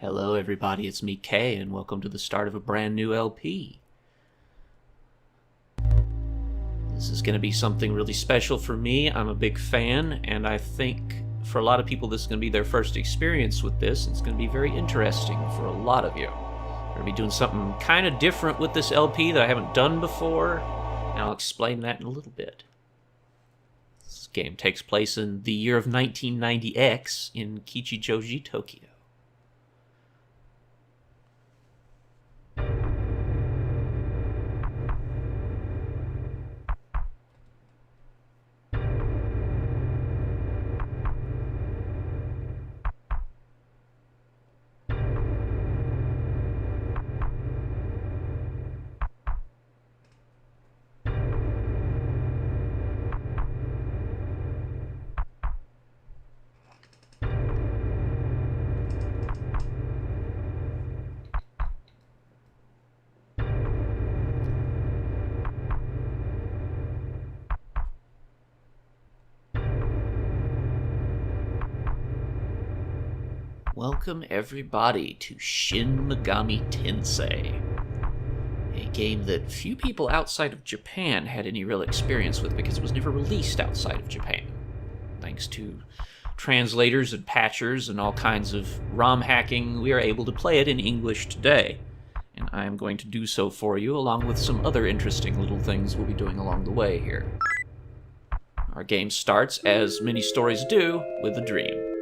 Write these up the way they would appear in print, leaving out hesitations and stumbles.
Hello everybody, it's me Kay, and welcome to the start of a brand new LP. This is going to be something really special for me. I'm a big fan, and I think for a lot of people this is going to be their first experience with this. It's going to be very interesting for a lot of you. We're going to be doing something kind of different with this LP that I haven't done before, and I'll explain that in a little bit. This game takes place in the year of 1990X in Kichijoji, Tokyo. Welcome everybody to Shin Megami Tensei, a game that few people outside of Japan had any real experience with because it was never released outside of Japan. Thanks to translators and patchers and all kinds of ROM hacking, we are able to play it in English today. And I am going to do so for you, along with some other interesting little things we'll be doing along the way here. Our game starts, as many stories do, with a dream.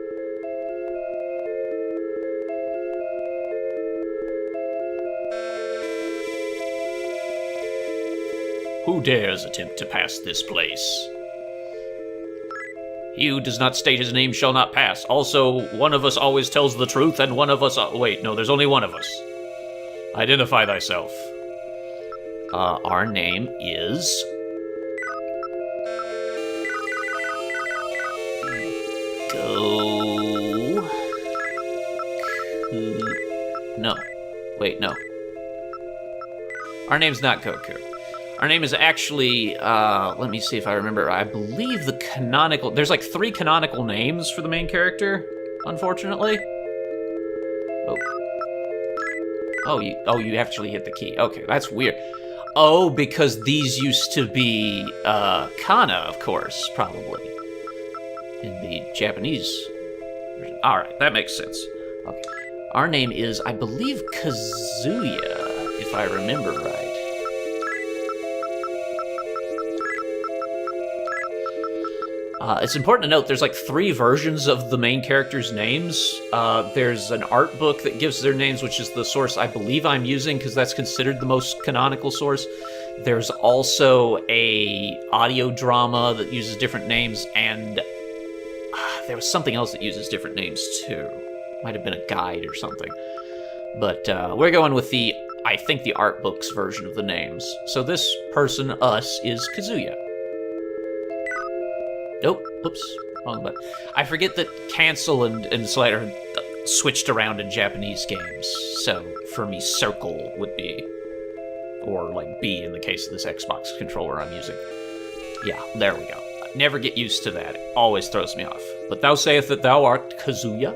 Who dares attempt to pass this place? He who does not state his name shall not pass. Also, one of us always tells the truth, and one of us... wait, no, there's only one of us. Identify thyself. Our name is... No. Wait, no. Our name's not Goku. Our name is actually, let me see if I remember. I believe the canonical... There's like 3 canonical names for the main character, unfortunately. Oh, you actually hit the key. Okay, that's weird. Oh, because these used to be, kana, of course, probably. In the Japanese version. Alright, that makes sense. Okay. Our name is, I believe, Kazuya, if I remember right. It's important to note there's like 3 versions of the main characters' names. There's an art book that gives their names, which is the source I believe I'm using because that's considered the most canonical source. There's also a audio drama that uses different names, and there was something else that uses different names too. Might have been a guide or something. But we're going with I think the art book's version of the names. So this person, us, is Kazuya. Nope, oops, wrong button. I forget that cancel and select are switched around in Japanese games. So for me, circle would be, or like B in the case of this Xbox controller I'm using. Yeah, there we go. I never get used to that. It always throws me off. But thou sayest that thou art Kazuya?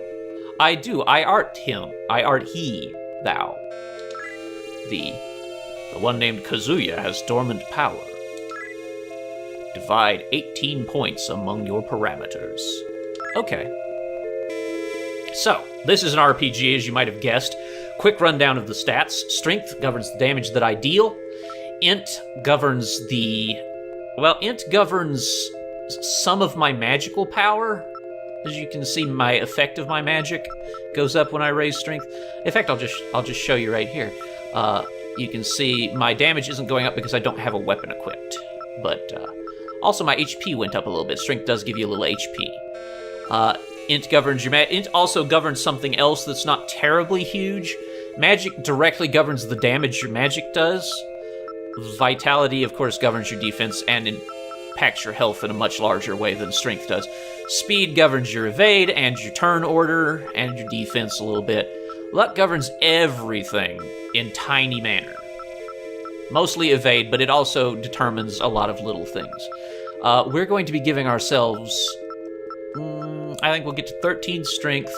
I do. I art him. I art he, thou. The one named Kazuya has dormant power. Divide 18 points among your parameters. Okay. So, this is an RPG, as you might have guessed. Quick rundown of the stats. Strength governs the damage that I deal. Int governs Int governs some of my magical power. As you can see, my effect of my magic goes up when I raise strength. In fact, I'll just show you right here. You can see my damage isn't going up because I don't have a weapon equipped. But, also, my HP went up a little bit. Strength does give you a little HP. Int governs your Int also governs something else that's not terribly huge. Magic directly governs the damage your magic does. Vitality, of course, governs your defense and impacts your health in a much larger way than strength does. Speed governs your evade and your turn order and your defense a little bit. Luck governs everything in tiny manner. Mostly evade, but it also determines a lot of little things. We're going to be giving ourselves... I think we'll get to 13 strength.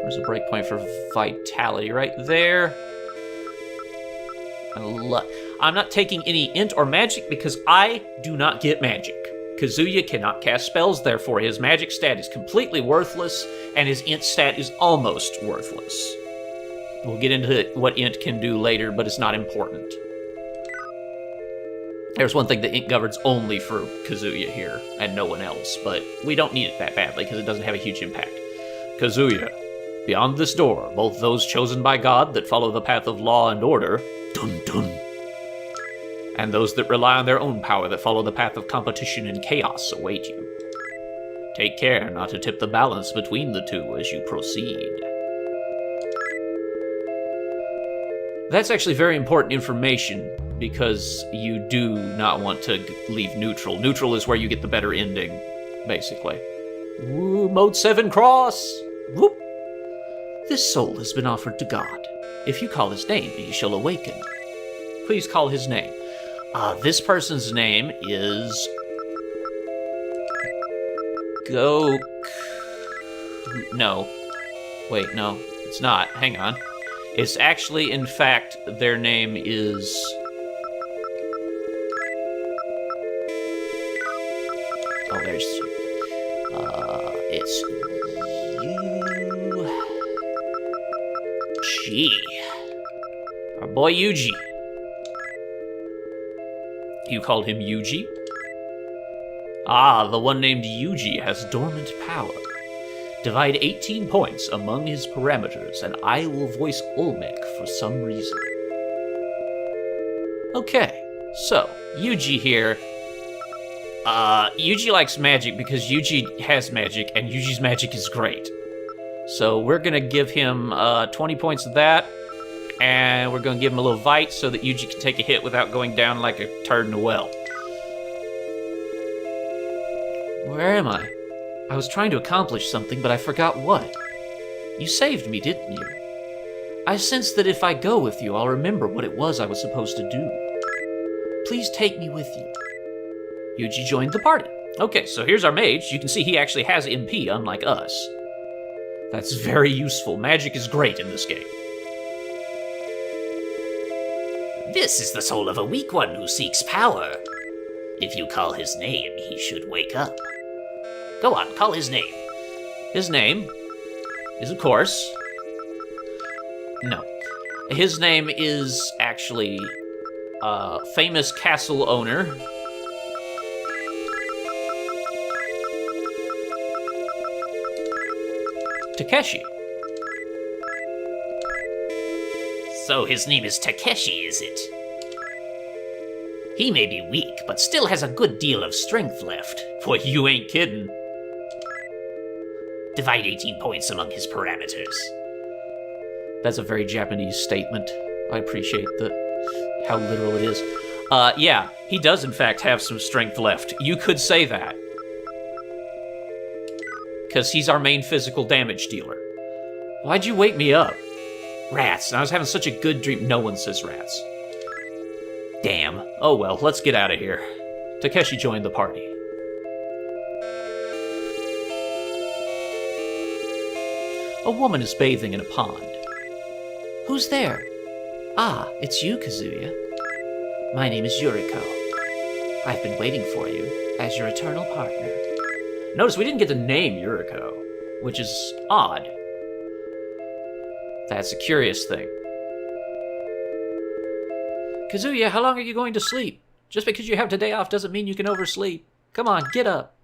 There's a breakpoint for vitality right there. I'm not taking any int or magic because I do not get magic. Kazuya cannot cast spells, therefore his magic stat is completely worthless, and his int stat is almost worthless. We'll get into what int can do later, but it's not important. There's one thing that int governs only for Kazuya here, and no one else, but we don't need it that badly because it doesn't have a huge impact. Kazuya, beyond this door, both those chosen by God that follow the path of law and order, dun dun, and those that rely on their own power that follow the path of competition and chaos await you. Take care not to tip the balance between the two as you proceed. That's actually very important information, because you do not want to leave neutral. Neutral is where you get the better ending, basically. Woo, Mode 7 cross! Whoop! This soul has been offered to God. If you call his name, he shall awaken. Please call his name. This person's name is... No. Wait, no, it's not. Hang on. It's actually, in fact, their name is... Oh, there's... it's... Yuji. Our boy Yuji. You called him Yuji? The one named Yuji has dormant power. Divide 18 points among his parameters, and I will voice Olmec for some reason. Okay, so, Yuji here. Yuji likes magic because Yuji has magic, and Yuji's magic is great. So we're gonna give him 20 points of that, and we're gonna give him a little Vite so that Yuji can take a hit without going down like a turd in a well. Where am I? I was trying to accomplish something, but I forgot what. You saved me, didn't you? I sense that if I go with you, I'll remember what it was I was supposed to do. Please take me with you. Yuji joined the party. Okay, so here's our mage. You can see he actually has MP, unlike us. That's very useful. Magic is great in this game. This is the soul of a weak one who seeks power. If you call his name, he should wake up. Go on, call his name. His name is, of course... No. His name is actually famous castle owner. Takeshi. So his name is Takeshi, is it? He may be weak, but still has a good deal of strength left. Boy, you ain't kidding. Divide 18 points among his parameters. That's a very Japanese statement. I appreciate how literal it is. Yeah, he does in fact have some strength left. You could say that. Because he's our main physical damage dealer. Why'd you wake me up? Rats. I was having such a good dream. No one says rats. Damn. Oh well, let's get out of here. Takeshi joined the party. A woman is bathing in a pond. Who's there? Ah, it's you, Kazuya. My name is Yuriko. I've been waiting for you as your eternal partner. Notice we didn't get to name Yuriko, which is odd. That's a curious thing. Kazuya, how long are you going to sleep? Just because you have today off doesn't mean you can oversleep. Come on, get up.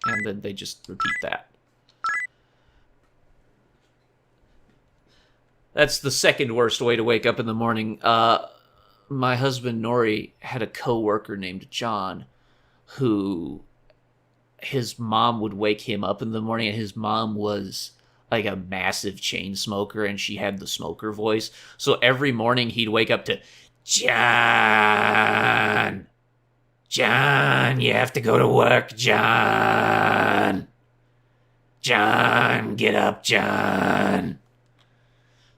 And then they just repeat that. That's the second worst way to wake up in the morning. My husband, Nori, had a co-worker named John who his mom would wake him up in the morning, and his mom was like a massive chain smoker, and she had the smoker voice. So every morning he'd wake up to, John! John, you have to go to work, John! John, get up, John!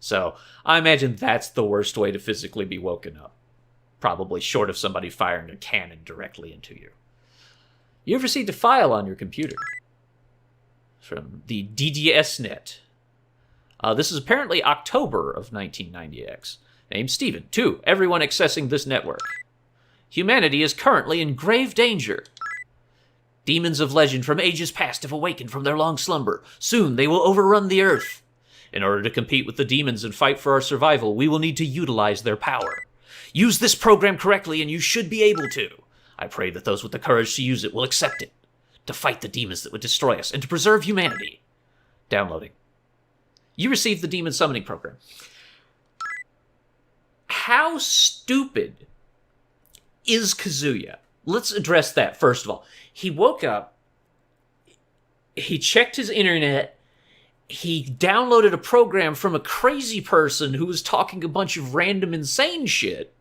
So I imagine that's the worst way to physically be woken up. Probably short of somebody firing a cannon directly into you. You've received a file on your computer. from the DDSnet. This is apparently October of 1990X. Named Steven. 2. Everyone accessing this network. Humanity is currently in grave danger. Demons of legend from ages past have awakened from their long slumber. Soon they will overrun the Earth. In order to compete with the demons and fight for our survival, we will need to utilize their power. Use this program correctly and you should be able to. I pray that those with the courage to use it will accept it. To fight the demons that would destroy us and to preserve humanity. Downloading. You received the demon summoning program. How stupid is Kazuya? Let's address that first of all. He woke up, he checked his internet, he downloaded a program from a crazy person who was talking a bunch of random insane shit,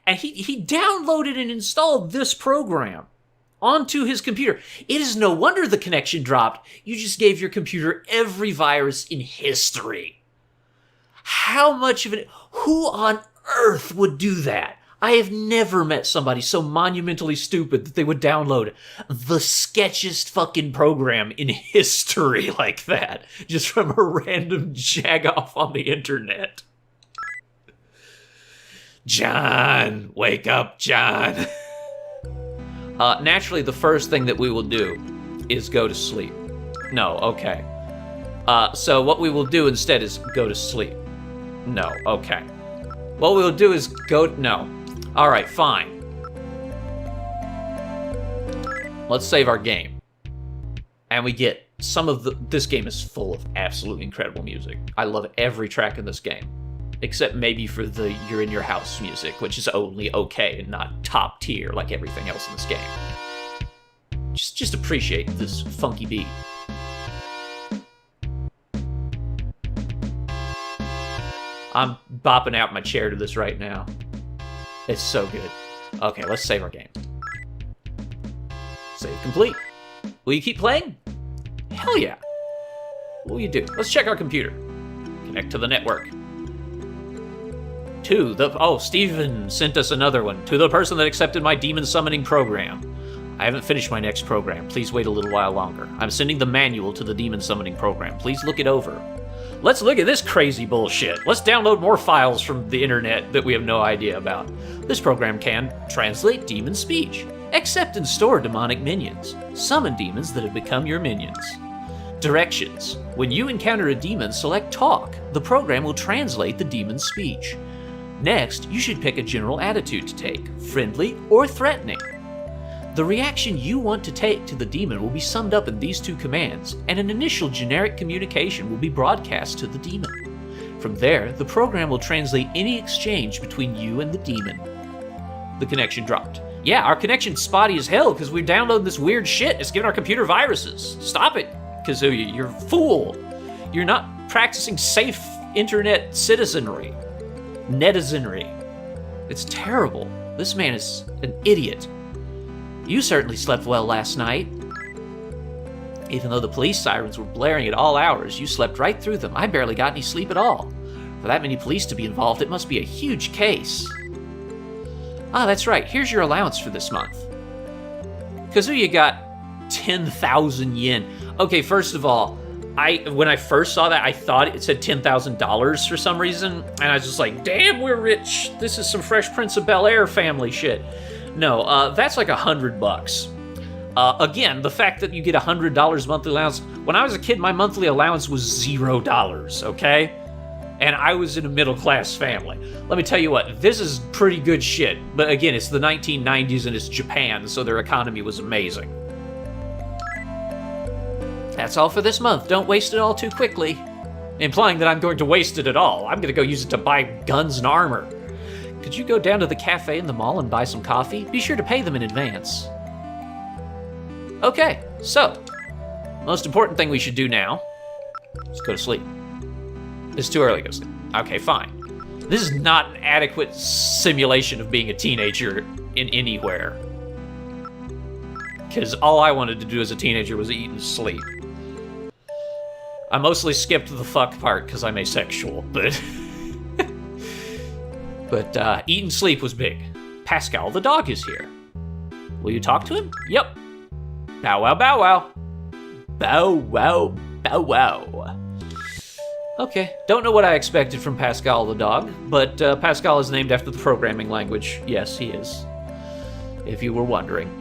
and he downloaded and installed this program onto his computer. It is no wonder the connection dropped. You just gave your computer every virus in history. How much of it? Who on earth would do that? I have never met somebody so monumentally stupid that they would download the sketchiest fucking program in history like that, just from a random jagoff on the internet. John, wake up, John. Naturally, the first thing that we will do is go to sleep. No, okay. So what we will do instead is go to sleep. No, okay. What we'll do is no. All right, fine. Let's save our game. And we get some of this game is full of absolutely incredible music. I love every track in this game. Except maybe for the You're in Your House music, which is only okay and not top tier like everything else in this game. Just appreciate this funky beat. I'm bopping out my chair to this right now. It's so good. Okay, let's save our game. Save complete. Will you keep playing? Hell yeah. What will you do? Let's check our computer. Connect to the network. Steven sent us another one. To the person that accepted my demon summoning program. I haven't finished my next program. Please wait a little while longer. I'm sending the manual to the demon summoning program. Please look it over. Let's look at this crazy bullshit. Let's download more files from the internet that we have no idea about. This program can translate demon speech, accept and store demonic minions, summon demons that have become your minions. Directions. When you encounter a demon, select Talk. The program will translate the demon's speech. Next, you should pick a general attitude to take, friendly or threatening. The reaction you want to take to the demon will be summed up in these 2 commands, and an initial generic communication will be broadcast to the demon. From there, the program will translate any exchange between you and the demon. The connection dropped. Yeah, our connection's spotty as hell because we're downloading this weird shit. It's giving our computer viruses. Stop it, Kazuya. You're a fool. You're not practicing safe internet citizenry. Netizenry. It's terrible. This man is an idiot. You certainly slept well last night. Even though the police sirens were blaring at all hours, you slept right through them. I barely got any sleep at all. For that many police to be involved, it must be a huge case. Ah, that's right. Here's your allowance for this month. Kazuya got 10,000 yen. Okay, first of all, when I first saw that, I thought it said $10,000 for some reason, and I was just like, damn, we're rich. This is some Fresh Prince of Bel-Air family shit. No, that's like $100. Again, the fact that you get $100 monthly allowance. When I was a kid, my monthly allowance was $0, okay? And I was in a middle-class family. Let me tell you what, this is pretty good shit. But again, it's the 1990s and it's Japan, so their economy was amazing. That's all for this month. Don't waste it all too quickly. Implying that I'm going to waste it at all. I'm going to go use it to buy guns and armor. Could you go down to the cafe in the mall and buy some coffee? Be sure to pay them in advance. Okay, so, most important thing we should do now is go to sleep. It's too early to go to sleep. Okay, fine. This is not an adequate simulation of being a teenager in anywhere. Because all I wanted to do as a teenager was eat and sleep. I mostly skipped the fuck part because I'm asexual, but... But eat and sleep was big. Pascal the dog is here. Will you talk to him? Yep. Bow wow, bow wow. Bow wow, bow wow. Okay, don't know what I expected from Pascal the dog, but Pascal is named after the programming language. Yes, he is. If you were wondering.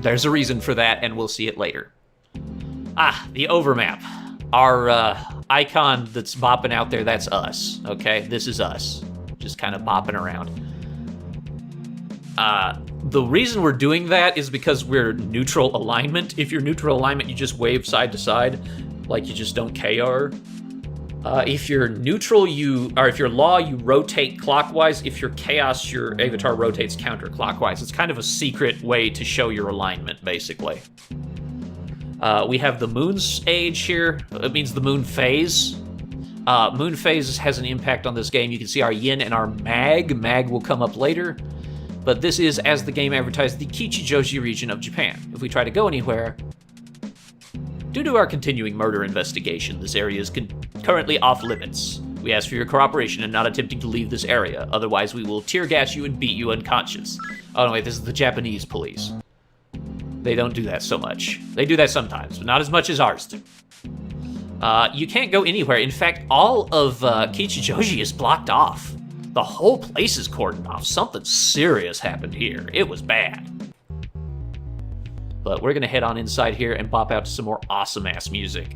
There's a reason for that, and we'll see it later. Ah, the overmap. Our icon that's bopping out there, that's us, okay? This is us, just kind of bopping around. The reason we're doing that is because we're neutral alignment. If you're neutral alignment, you just wave side to side, like you just don't KR. If you're neutral, if you're law, you rotate clockwise. If you're chaos, your avatar rotates counterclockwise. It's kind of a secret way to show your alignment, basically. We have the moon's age here. It means the moon phase. Moon phase has an impact on this game. You can see our yin and our mag. Mag will come up later. But this is, as the game advertised, the Kichijoji region of Japan. If we try to go anywhere, due to our continuing murder investigation, this area is currently off limits. We ask for your cooperation in not attempting to leave this area. Otherwise, we will tear gas you and beat you unconscious. Oh, no, wait, this is the Japanese police. They don't do that so much. They do that sometimes, but not as much as ours do. You can't go anywhere. In fact, all of Kichijoji is blocked off. The whole place is cordoned off. Something serious happened here. It was bad. But we're going to head on inside here and bop out to some more awesome-ass music.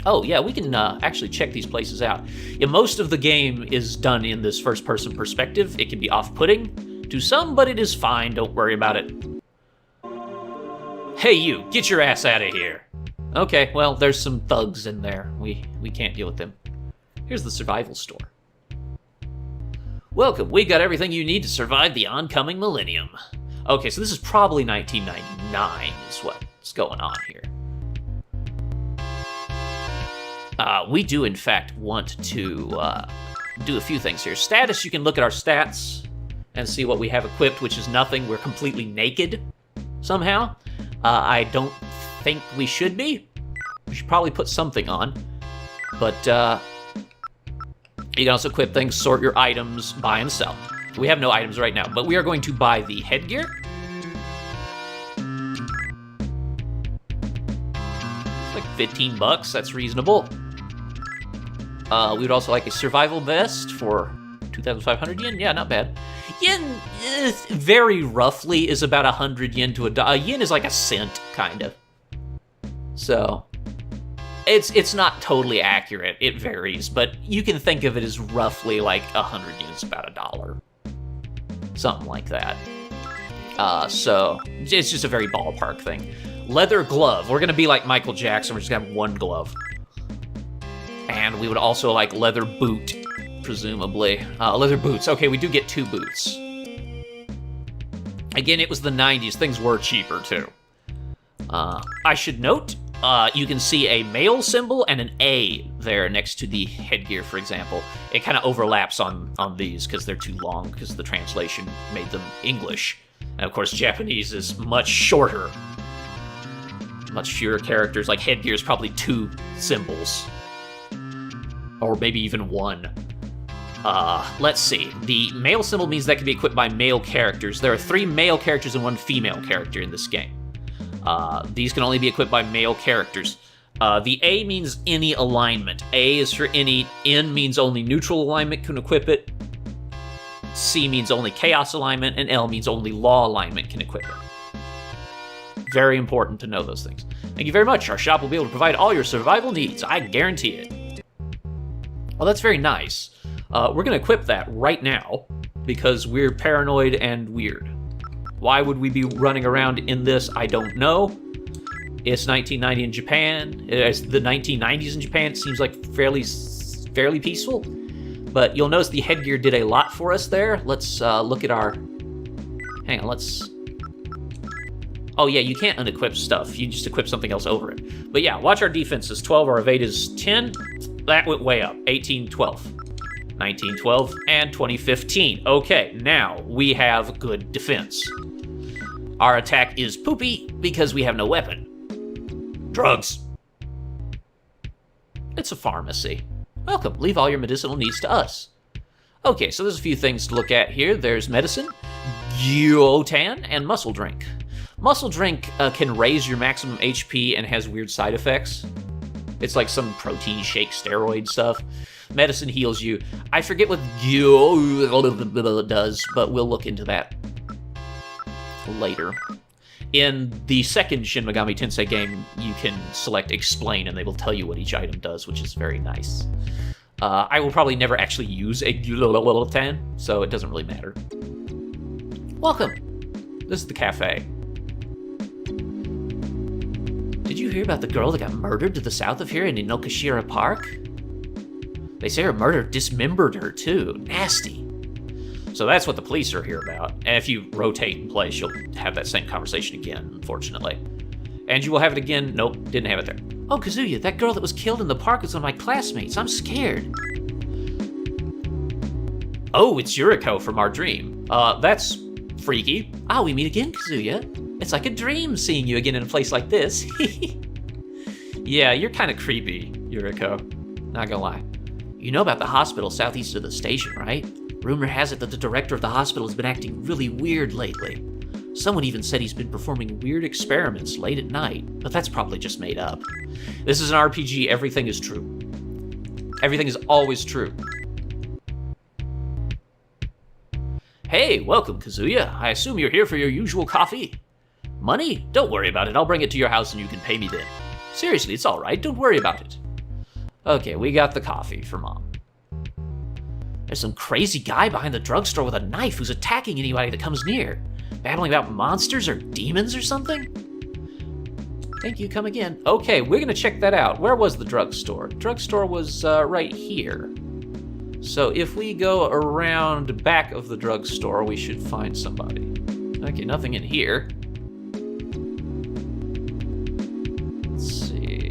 Oh, yeah, we can actually check these places out. Yeah, most of the game is done in this first-person perspective. It can be off-putting to some, but it is fine. Don't worry about it. Hey, you, get your ass out of here. Okay, well, there's some thugs in there. We can't deal with them. Here's the survival store. Welcome, we got everything you need to survive the oncoming millennium. Okay, so this is probably 1999 is what's going on here. We do, in fact, want to do a few things here. Status, you can look at our stats and see what we have equipped, which is nothing. We're completely naked somehow. I don't think we should be. We should probably put something on. But you can also equip things, sort your items, buy and sell. We have no items right now, but we are going to buy the headgear. It's like 15 bucks, that's reasonable. We would also like a survival vest for 2,500 yen. Yeah, not bad. Yen, very roughly, is about 100 yen to a dollar. Yen is like a cent, kind of. So, it's not totally accurate. It varies, but you can think of it as roughly like 100 yen is about $1. Something like that. So, it's just a very ballpark thing. Leather glove. We're going to be like Michael Jackson. We're just going to have one glove. And we would also like leather boot, presumably. Leather boots. Okay, we do get 2 boots. Again, it was the 90s. Things were cheaper, too. I should note, you can see a male symbol and an A there next to the headgear, for example. It kind of overlaps on these because they're too long, because the translation made them English. And of course, Japanese is much shorter. Much fewer characters. Like headgear is probably 2 symbols. Or maybe even 1. Let's see. The male symbol means that can be equipped by male characters. There are 3 male characters and 1 female character in this game. These can only be equipped by male characters. The A means any alignment. A is for any. N means only neutral alignment can equip it. C means only chaos alignment. And L means only law alignment can equip it. Very important to know those things. Thank you very much. Our shop will be able to provide all your survival needs. I guarantee it. Well, that's very nice. We're going to equip that right now because we're paranoid and weird. Why would we be running around in this? I don't know. It's 1990 in Japan. It's the 1990s in Japan. It seems like fairly peaceful. But you'll notice the headgear did a lot for us there. Let's look at our... Hang on, let's... Oh yeah, you can't unequip stuff. You just equip something else over it. But yeah, watch our defenses. 12, our evade is 10. That went way up. 18, 12. 19, 12, and 2015. Okay, now we have good defense. Our attack is poopy because we have no weapon. Drugs. It's a pharmacy. Welcome, leave all your medicinal needs to us. Okay, so there's a few things to look at here. There's medicine, gyotan, and muscle drink. Muscle drink can raise your maximum HP and has weird side effects. It's like some protein shake steroid stuff. Medicine heals you. I forget what does, but we'll look into that later. In the second Shin Megami Tensei game, you can select Explain, and they will tell you what each item does, which is very nice. I will probably never actually use a 10, so it doesn't really matter. Welcome. This is the cafe. Did you hear about the girl that got murdered to the south of here in Inokashira Park? They say her murder dismembered her, too. Nasty. So that's what the police are here about. And if you rotate in place, you'll have that same conversation again, unfortunately. And you will have it again. Nope, didn't have it there. Oh, Kazuya, that girl that was killed in the park is one of my classmates. I'm scared. Oh, it's Yuriko from our dream. That's freaky. Ah, we meet again, Kazuya. It's like a dream seeing you again in a place like this. Yeah, you're kind of creepy, Yuriko. Not gonna lie. You know about the hospital southeast of the station, right? Rumor has it that the director of the hospital has been acting really weird lately. Someone even said he's been performing weird experiments late at night, but that's probably just made up. This is an RPG, everything is true. Everything is always true. Hey, welcome, Kazuya. I assume you're here for your usual coffee. Money? Don't worry about it. I'll bring it to your house and you can pay me then. Seriously, it's all right. Don't worry about it. Okay, we got the coffee for Mom. There's some crazy guy behind the drugstore with a knife who's attacking anybody that comes near. Babbling about monsters or demons or something? Thank you, come again. Okay, we're gonna check that out. Where was the drugstore? Drugstore was right here. So if we go around back of the drugstore, we should find somebody. Okay, nothing in here. Let's see.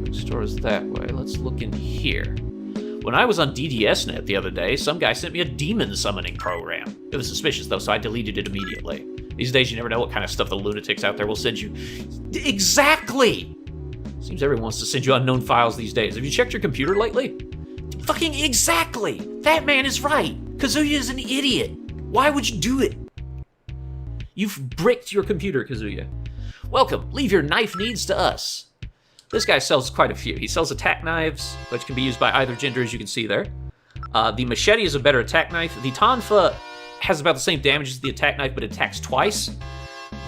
Drugstore is that way. Let's look in here. When I was on DDSnet the other day, some guy sent me a demon summoning program. It was suspicious though, so I deleted it immediately. These days you never know what kind of stuff the lunatics out there will send you. Exactly! Seems everyone wants to send you unknown files these days. Have you checked your computer lately? Fucking exactly! That man is right! Kazuya is an idiot! Why would you do it? You've bricked your computer, Kazuya. Welcome, leave your knife needs to us. This guy sells quite a few. He sells attack knives, which can be used by either gender, as you can see there. The machete is a better attack knife. The tonfa has about the same damage as the attack knife, but it attacks twice.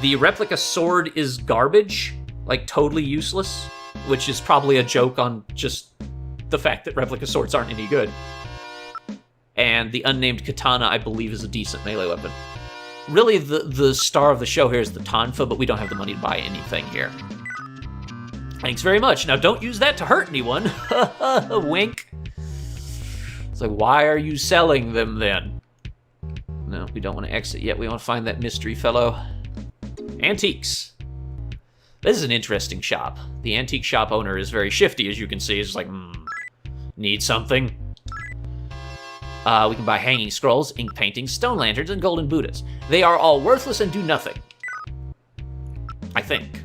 The replica sword is garbage, like totally useless, which is probably a joke on just the fact that replica swords aren't any good. And the unnamed katana, I believe, is a decent melee weapon. Really, the star of the show here is the tonfa, but we don't have the money to buy anything here. Thanks very much. Now, don't use that to hurt anyone. Wink. It's like, why are you selling them then? No, we don't want to exit yet. We want to find that mystery fellow. Antiques. This is an interesting shop. The antique shop owner is very shifty, as you can see. It's like, need something? We can buy hanging scrolls, ink paintings, stone lanterns, and golden Buddhas. They are all worthless and do nothing. I think.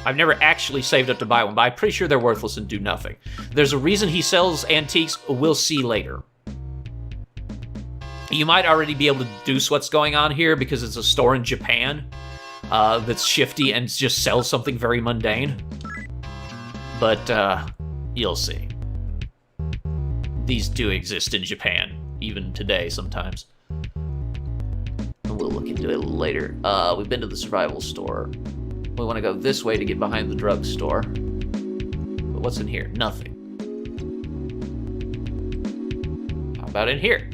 I've never actually saved up to buy one, but I'm pretty sure they're worthless and do nothing. There's a reason he sells antiques. We'll see later. You might already be able to deduce what's going on here because it's a store in Japan that's shifty and just sells something very mundane. But you'll see. These do exist in Japan, even today sometimes. And we'll look into it later. We've been to the survival store. We want to go this way to get behind the drugstore. But what's in here? Nothing. How about in here?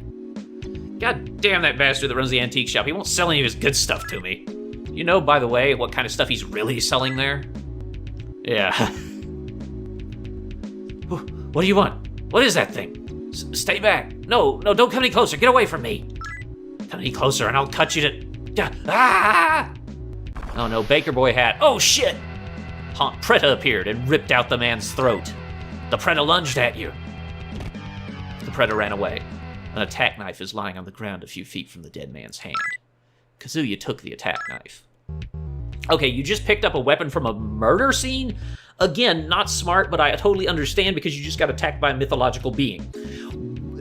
God damn that bastard that runs the antique shop. He won't sell any of his good stuff to me. You know, by the way, what kind of stuff he's really selling there? Yeah. What do you want? What is that thing? Stay back. No, don't come any closer. Get away from me. Come any closer and I'll cut you to... Ah! Oh no, Baker Boy hat. Oh shit! Aunt Preta appeared and ripped out the man's throat. The Preta lunged at you. The Preta ran away. An attack knife is lying on the ground a few feet from the dead man's hand. Kazuya took the attack knife. Okay, you just picked up a weapon from a murder scene? Again, not smart, but I totally understand because you just got attacked by a mythological being.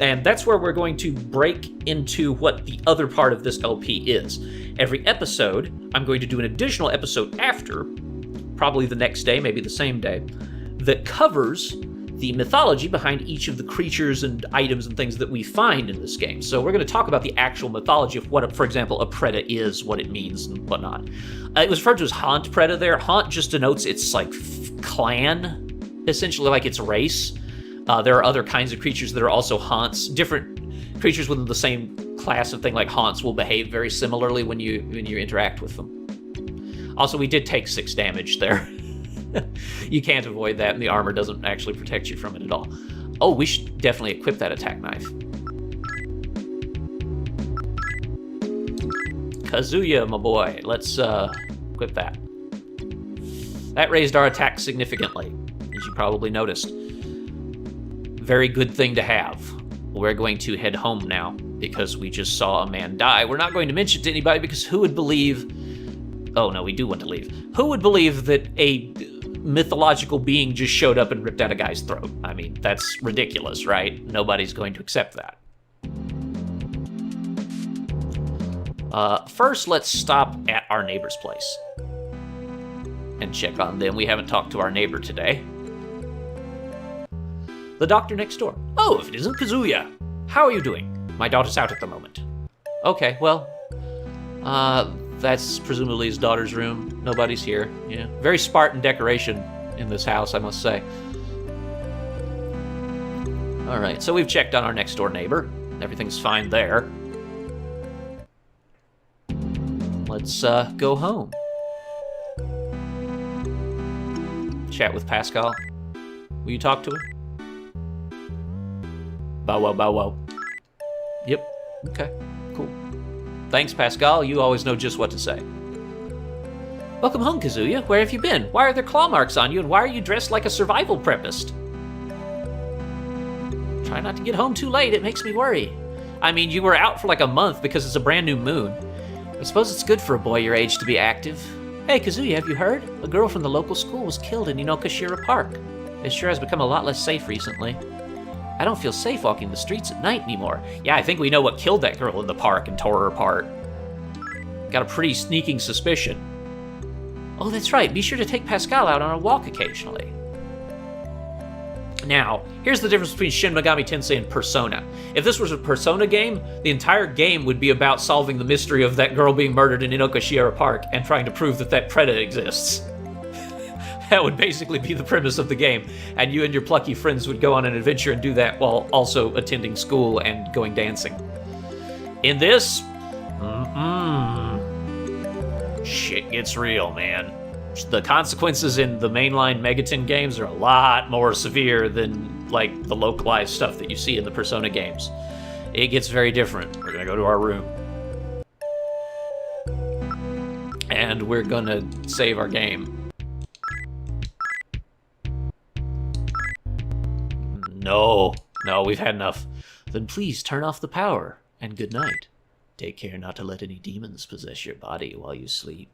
And that's where we're going to break into what the other part of this LP is. Every episode, I'm going to do an additional episode after, probably the next day, maybe the same day, that covers the mythology behind each of the creatures and items and things that we find in this game. So we're going to talk about the actual mythology of what, for example, a preda is, what it means, and whatnot. It was referred to as Haunt preda there. Haunt just denotes its like clan, essentially like its race. There are other kinds of creatures that are also haunts. Different creatures within the same class of thing like haunts will behave very similarly when you interact with them. Also, we did take 6 damage there. You can't avoid that, and the armor doesn't actually protect you from it at all. Oh, we should definitely equip that attack knife. Kazuya, my boy. Let's equip that. That raised our attack significantly, as you probably noticed. Very good thing to have. We're going to head home now, because we just saw a man die. We're not going to mention it to anybody, because who would believe... Oh, no, we do want to leave. Who would believe that a mythological being just showed up and ripped out a guy's throat? I mean, that's ridiculous, right? Nobody's going to accept that. First, let's stop at our neighbor's place and check on them. We haven't talked to our neighbor today. The doctor next door. Oh, if it isn't Kazuya. How are you doing? My daughter's out at the moment. Okay, well, that's presumably his daughter's room. Nobody's here. Yeah, very Spartan decoration in this house, I must say. All right, so we've checked on our next door neighbor. Everything's fine there. Let's go home. Chat with Pascal. Will you talk to him? Bow wow, bow wow. Yep. Okay. Cool. Thanks, Pascal. You always know just what to say. Welcome home, Kazuya. Where have you been? Why are there claw marks on you, and why are you dressed like a survival preppist? Try not to get home too late. It makes me worry. I mean, you were out for like a month because it's a brand new moon. I suppose it's good for a boy your age to be active. Hey, Kazuya, have you heard? A girl from the local school was killed in Inokashira Park. It sure has become a lot less safe recently. I don't feel safe walking the streets at night anymore. Yeah, I think we know what killed that girl in the park and tore her apart. Got a pretty sneaking suspicion. Oh, that's right. Be sure to take Pascal out on a walk occasionally. Now, here's the difference between Shin Megami Tensei and Persona. If this was a Persona game, the entire game would be about solving the mystery of that girl being murdered in Inokashira Park and trying to prove that that preda exists. That would basically be the premise of the game, and you and your plucky friends would go on an adventure and do that while also attending school and going dancing. In this, shit gets real, man. The consequences in the mainline Megaton games are a lot more severe than, like, the localized stuff that you see in the Persona games. It gets very different. We're gonna go to our room. And we're gonna save our game. No, we've had enough. Then please turn off the power, and good night. Take care not to let any demons possess your body while you sleep.